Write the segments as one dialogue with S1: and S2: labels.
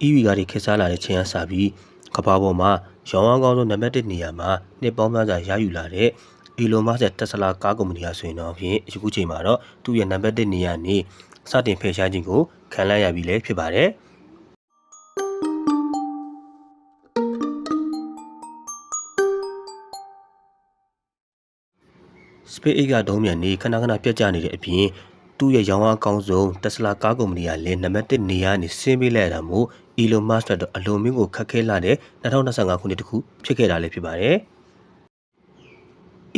S1: EV ကားတွေခေတ်စားလာတဲ့ချိန်ကစပြီးကမ္ဘာပေါ်မှာရောင်းအားကောင်းဆုံးနံပါတ်1နေရာမှာနှစ်ပေါင်းများစွာရယူလာတဲ့ Elon Musk ရဲ့ Tesla ကားကုမ္ပဏီဟာဆိုရင်တော့ဖြင့်အခုချိန်မှာတော့သူ့ရဲ့နံပါတ်1နေရာနေစတင်ဖယ်ရှားခြင်းကိုခံလိုက်ရပြီလည်းဖြစ်ပါတယ်။ SpaceX ကဒုံးမြန်နေခဏခဏပြတ်ကျနေတဲ့အပြင်သူ့ရဲ့ရောင်းအားကောင်းဆုံး Tesla ကားကုမ္ပဏီကလည်းနံပါတ်1နေရာနေဆင်းပေးလိုက်တာမို့ Elon Musk တော့အလွန်မင်းကိုခက်ခဲလာတဲ့2025ခုနှစ်တခုဖြစ်ခဲ့တာလည်းဖြစ်ပါတယ်။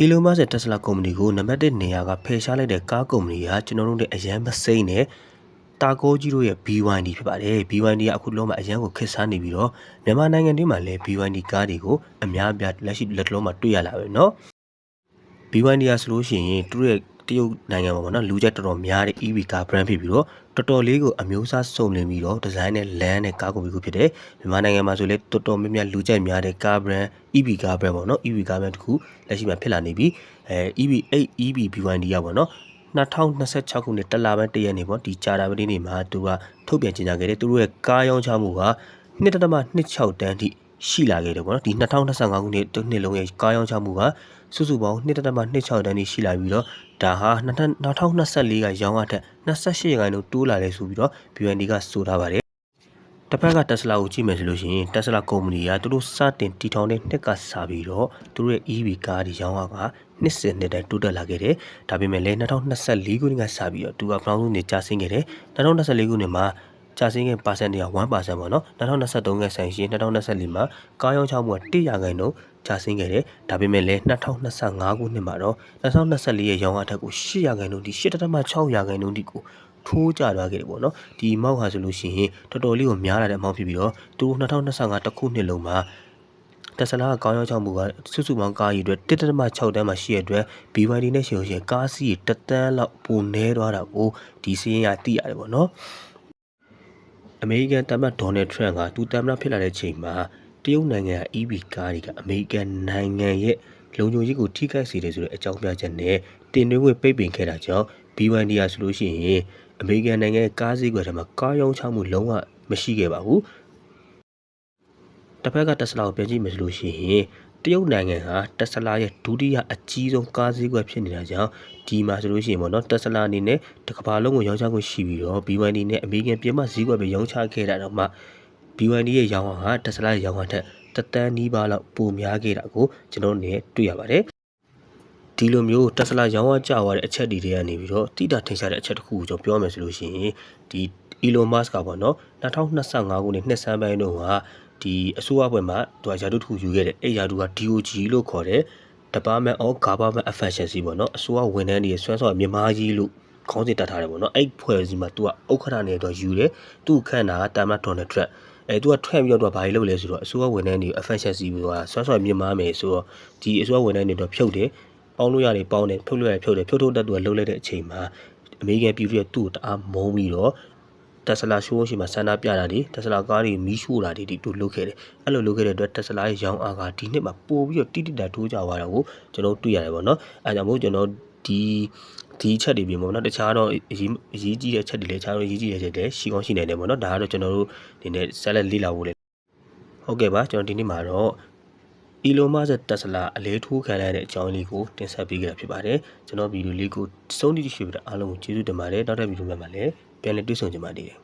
S1: Elon Musk ရဲ့ Tesla ကုမ္ပဏီကိုနံပါတ်1နေရာကဖယ်ရှားလိုက်တဲ့ကားကုမ္ပဏီဟာကျွန်တော်တို့နဲ့အရန်မစိမ့်နဲ့တာကိုကြီးတို့ရဲ့ BYD ဖြစ်ပါတယ်။ BYD ကအခုလုံးမှာအရန်ကိုခက်စားနေပြီးတော့မြန်မာနိုင်ငံတွင်းမှာလည်း BYD ကားတွေကိုအများအပြားလက်ရှိလက်တလုံးမှာတွေ့ရလာပဲเนาะ။ BYD ကဆိုလို့ရှိရင်သူတို့ရဲ့တရုတ်နိုင်ငံမှာပေါ့နော်လူကြိုက်တော်တော်များတဲ့ EV ကား brand ဖြစ်ပြီးတော့တော်တော်လေးကိုအမျိုးအစားစုံလင်ပြီးတော့ဒီဇိုင်းနဲ့လမ်းနဲ့ကားကုမ္ပဏီကိုဖြစ်တယ်မြန်မာနိုင်ငံမှာဆိုလေတော်တော်များများလူကြိုက်များတဲ့ကား brand EV ကား brand ပေါ့နော် EV ကား brand တခုလက်ရှိမှာဖြစ်လာနေပြီEV BYD ကပေါ့နော်2026ခုနှစ်တလပိုင်း1ရက်နေ့ပေါ့ဒီကြာတာပတိနေ့မှာသူကထုတ်ပြန်ကြေညာခဲ့တယ်သူတို့ရဲ့ကားရောင်းချမှုက1.26တန်းထိရှိလာခဲ့တယ်ပေါ့နော်ဒီ2025ခုနှစ်တစ်နှစ်လုံးရဲ့ကားရောင်းချမှုကစုစုပေါင်း1.26တန်းထိရှိလာပြီးတော့ဒါဟာ2024ကရောင်းအားထက်28%တိုးလာတယ်ဆိုပြီးတော့ BYD ကဆိုထားပါတယ်တစ်ဖက်က Tesla ကိုကြည့်မယ်ဆိုလို့ရှိရင် Tesla ကုမ္ပဏီကသူတို့စတင်တည်ထောင်တဲ့နှစ်ကစပြီးတော့သူတို့ရဲ့ EV ကားတွေရောင်းအားကနှစ်စဉ်နှစ်တိုင်းတိုးတက်လာခဲ့တယ်။ဒါပေမဲ့လည်း2024ခုနှစ်ကစပြီးတော့သူကပထမဆုံးနေကျဆင်းခဲ့တယ်။2024ခုနှစ်မှာကျဆင်းခဲ့%တွေက1%ပေါ့နော်2023ကဆိုင်ရှင်2024မှာကားရောင်းချမှုက1%ကျဆင်းခဲ့တယ်။ဒါပေမဲ့လည်း2025ခုနှစ်မှာတော့2024ရဲ့ရောင်းအားထက်ကို8%ဒီ8.6%ဒီကိုထိုးကျသွားခဲ့တယ်ပေါ့နော်ဒီမောက်ဟာဆိုလို့ရှိရင်တော်တော်လေးကိုများလာတဲ့အမောက်ဖြစ်ပြီးတော့သူ2025တစ်ခုနှစ်လုံးမှာTesla ကကားရောင်းချမှုကစုစုပေါင်းကားကြီးအတွက်1.6တန်းမှာရှိရတဲ့အတွက် BYD နဲ့ရှင်ရှင်ကားစီး1တန်းလောက်ပိုနေသွားတာကိုဒီစီးရင်ကသိရတယ်ပေါ့နော်အမေရိကန်သမ္မတဒေါ်နယ်ထရန့်ကသူသမ္မတဖြစ်လာတဲ့ချိန်မှာတရုတ်နိုင်ငံက EV ကားတွေကအမေရိကန်နိုင်ငံရဲ့လုံခြုံရေးကိုထိခိုက်စေတယ်ဆိုတဲ့အကြောင်းပြချက်နဲ့တင်သွင်းခွင့်ပိတ်ပင်ခဲ့တာကြောင့် BYD ကဆိုလို့ရှိရင်အမေရိကန်နိုင်ငံရဲ့ကားဈေးကွက်ထဲမှာကားရောင်းချမှုလုံးဝမရှိခဲ့ပါဘူးတစ်ဖက်က Tesla ကိုပြန်ကြည့်မယ်ဆိုလို့ရှိရင်တရုတ်နိုင်ငံဟာ Tesla ရဲ့ဒုတိယအကြီးဆုံးကားဈေးကွက်ဖြစ်နေတာကြောင့်ဒီမှာဆိုလို့ရှိရင်ပေါ့နော် Tesla အနေနဲ့တစ်ကမ္ဘာလုံးကိုရောင်းချခွင့်ရှိပြီးတော့ BYD နဲ့အမေရိကန်ပြည်မဈေးကွက်ပဲရောင်းချခဲ့တာတော့မှ BYD ရဲ့ရောင်းအားဟာ Tesla ရဲ့ရောင်းအားထက်1တန်းနီးပါးလောက်ပိုများခဲ့တာကိုကျွန်တော်တို့တွေ့ရပါတယ်ဒီလိုမျိုး Tesla ရောင်းအားကျသွားတဲ့အချက်တွေကနေပြီးတော့တိတာထင်ရှားတဲ့အချက်တစ်ခုကိုကျွန်တော်ပြောမယ်ဆိုလို့ရှိရင်ဒီ Elon Musk ကပေါ့နော်2025ခုနှစ်နှစ်ဆန်းပိုင်းတုန်းကဒီအစိုးရဘက်မှာသူကယာတုတစ်ခုယူခဲ့တယ်အဲ့ယာတုက DOG လို့ခေါ်တယ် Department of Government Efficiency ပေါ့နော်အစိုးရဝန်ထမ်းတွေရဲ့စွမ်းဆောင်မြန်မာကြီးလို့ခေါင်းစဉ်တက်ထားတယ်ပေါ့နော်အဲ့ဖွဲ့စည်းမှာသူကဥက္ကဋ္ဌနေတော့ယူတယ်သူ့ခန့်တာကတာမတ်ဒေါ်နယ်ထရက်သူကထွက်ပြီးတော့ဘာကြီးလုပ်လဲဆိုတော့အစိုးရဝန်ထမ်းတွေ efficiency ပြီးတော့စွမ်းဆောင်မြန်မာမယ်ဆိုတော့ဒီအစိုးရဝန်ထမ်းတွေတော့ဖြုတ်တယ်ပေါင်းလို့ရတယ်ပေါင်းတယ်ဖြုတ်လို့ရတယ်ဖြုတ်တယ်ဖြုတ်ထုတ်တတ်သူကလှုပ်လိုက်တဲ့အချိန်မှာအမေရိကန်ပြည်သူတွေသူ့ကိုတအားမုန်းပြီးတော့Tesla show ရှိမှာဆန္ဒပြတာတွေ Tesla ကားတွေမီးရှို့တာတွေသူလုပ်ခဲ့တယ်အဲ့လိုလုပ်ခဲ့တဲ့အတွက် Tesla ရဲ့ရောင်းအားကဒီနှစ်မှာပို့ပြီးတော့တိတိတတ်ထိုးကြသွားတာကိုကျွန်တော်တွေ့ရတယ်ပေါ့နော်အဲဒါကြောင့်မို့ကျွန်တော်ဒီချက်တွေပြင်ပေါ့နော်တခြားတော့အရေးကြီးတဲ့ချက်တွေလည်းတခြားတော့အရေးကြီးတဲ့ချက်တွေရှိကောင်းရှိနေတယ်ပေါ့နော်ဒါကတော့ကျွန်တော်တို့ဒီနေ့ဆက်လက်လေ့လာဖို့လေဟုတ်ကဲ့ပါကျွန်တော်ဒီနေ့မှာတော့Elon Musk ရဲ့ Tesla အလဲထိုးခံရတဲ့အကြောင်းလေးကိုတင်ဆက်ပေးခဲ့တာဖြစ်ပါတယ်ကျွန်တော်ဗီဒီယိုလေးကိုစုံတိတိရှိပြီးတော့အားလုံးကိုကျေးဇူးတင်ပါတယ်နောက်တဲ့ဗီဒီယိုမှာလည်းပြန်လည်တွေ့ဆုံကြပါသေးတယ်